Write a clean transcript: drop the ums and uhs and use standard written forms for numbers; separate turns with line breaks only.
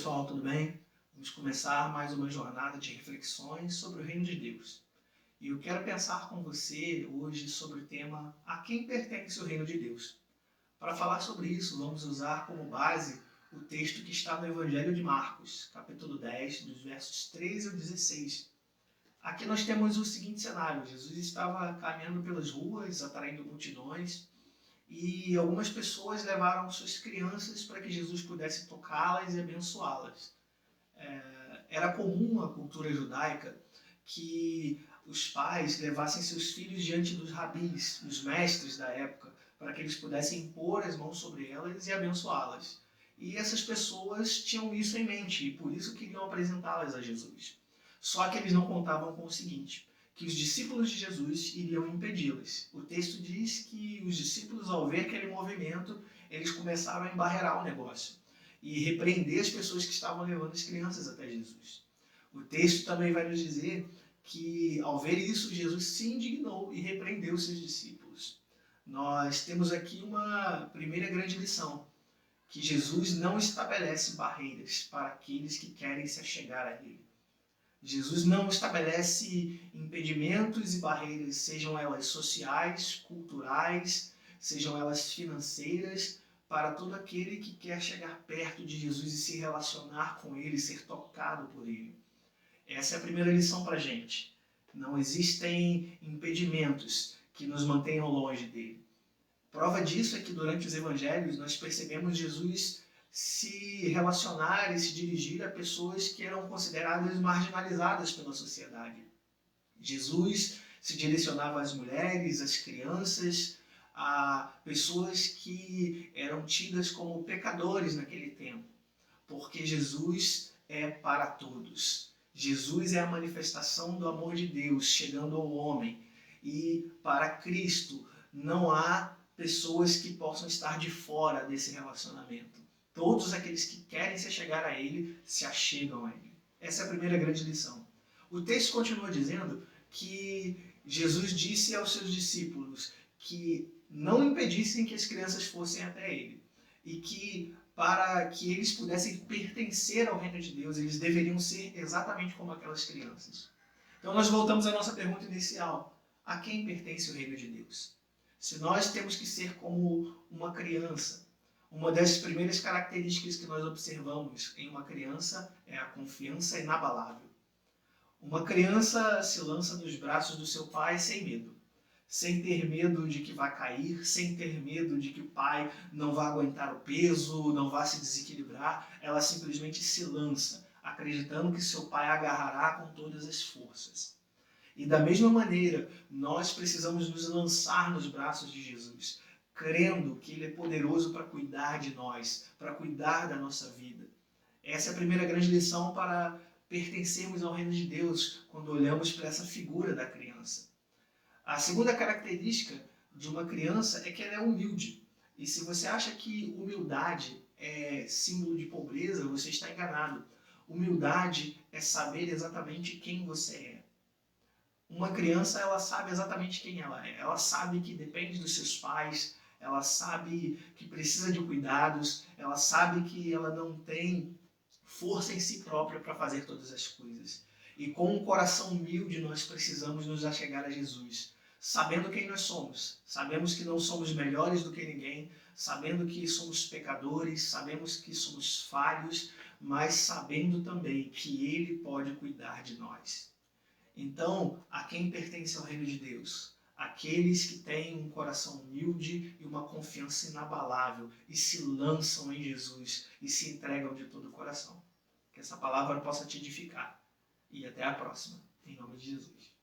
pessoal, tudo bem? Vamos começar mais uma jornada de reflexões sobre o Reino de Deus. E eu quero pensar com você hoje sobre o tema A quem pertence o Reino de Deus? Para falar sobre isso, vamos usar como base o texto que está no Evangelho de Marcos, capítulo 10, dos versos 13 ao 16. Aqui nós temos o seguinte cenário: Jesus estava caminhando pelas ruas, atraindo multidões, e algumas pessoas levaram suas crianças para que Jesus pudesse tocá-las e abençoá-las. Era comum na cultura judaica que os pais levassem seus filhos diante dos rabis, dos mestres da época, para que eles pudessem impor as mãos sobre elas e abençoá-las. E essas pessoas tinham isso em mente e por isso queriam apresentá-las a Jesus. Só que eles não contavam com o seguinte: que os discípulos de Jesus iriam impedi-las. O texto diz que os discípulos, ao ver aquele movimento, eles começaram a embarrear o negócio e repreender as pessoas que estavam levando as crianças até Jesus. O texto também vai nos dizer que, ao ver isso, Jesus se indignou e repreendeu seus discípulos. Nós temos aqui uma primeira grande lição: que Jesus não estabelece barreiras para aqueles que querem se achegar a Ele. Jesus não estabelece impedimentos e barreiras, sejam elas sociais, culturais, sejam elas financeiras, para todo aquele que quer chegar perto de Jesus e se relacionar com Ele, ser tocado por Ele. Essa é a primeira lição para a gente. Não existem impedimentos que nos mantenham longe dele. Prova disso é que durante os evangelhos nós percebemos Jesus se relacionar e se dirigir a pessoas que eram consideradas marginalizadas pela sociedade. Jesus se direcionava às mulheres, às crianças, a pessoas que eram tidas como pecadores naquele tempo, porque Jesus é para todos. Jesus é a manifestação do amor de Deus chegando ao homem, e para Cristo não há pessoas que possam estar de fora desse relacionamento. Todos aqueles que querem se chegar a Ele, se achegam a Ele. Essa é a primeira grande lição. O texto continua dizendo que Jesus disse aos seus discípulos que não impedissem que as crianças fossem até Ele. E que para que eles pudessem pertencer ao reino de Deus, eles deveriam ser exatamente como aquelas crianças. Então nós voltamos à nossa pergunta inicial: a quem pertence o reino de Deus? Se nós temos que ser como uma criança, uma das primeiras características que nós observamos em uma criança é a confiança inabalável. Uma criança se lança nos braços do seu pai sem medo. Sem ter medo de que vai cair, sem ter medo de que o pai não vai aguentar o peso, não vai se desequilibrar. Ela simplesmente se lança, acreditando que seu pai agarrará com todas as forças. E da mesma maneira, nós precisamos nos lançar nos braços de Jesus, crendo que Ele é poderoso para cuidar de nós, para cuidar da nossa vida. Essa é a primeira grande lição para pertencermos ao reino de Deus, quando olhamos para essa figura da criança. A segunda característica de uma criança é que ela é humilde. E se você acha que humildade é símbolo de pobreza, você está enganado. Humildade é saber exatamente quem você é. Uma criança, ela sabe exatamente quem ela é. Ela sabe que depende dos seus pais, ela sabe que precisa de cuidados, ela sabe que ela não tem força em si própria para fazer todas as coisas. E com um coração humilde nós precisamos nos achegar a Jesus, sabendo quem nós somos. Sabemos que não somos melhores do que ninguém, sabendo que somos pecadores, sabemos que somos falhos, mas sabendo também que Ele pode cuidar de nós. Então, a quem pertence ao reino de Deus? Aqueles que têm um coração humilde e uma confiança inabalável e se lançam em Jesus e se entregam de todo o coração. Que essa palavra possa te edificar. E até a próxima. Em nome de Jesus.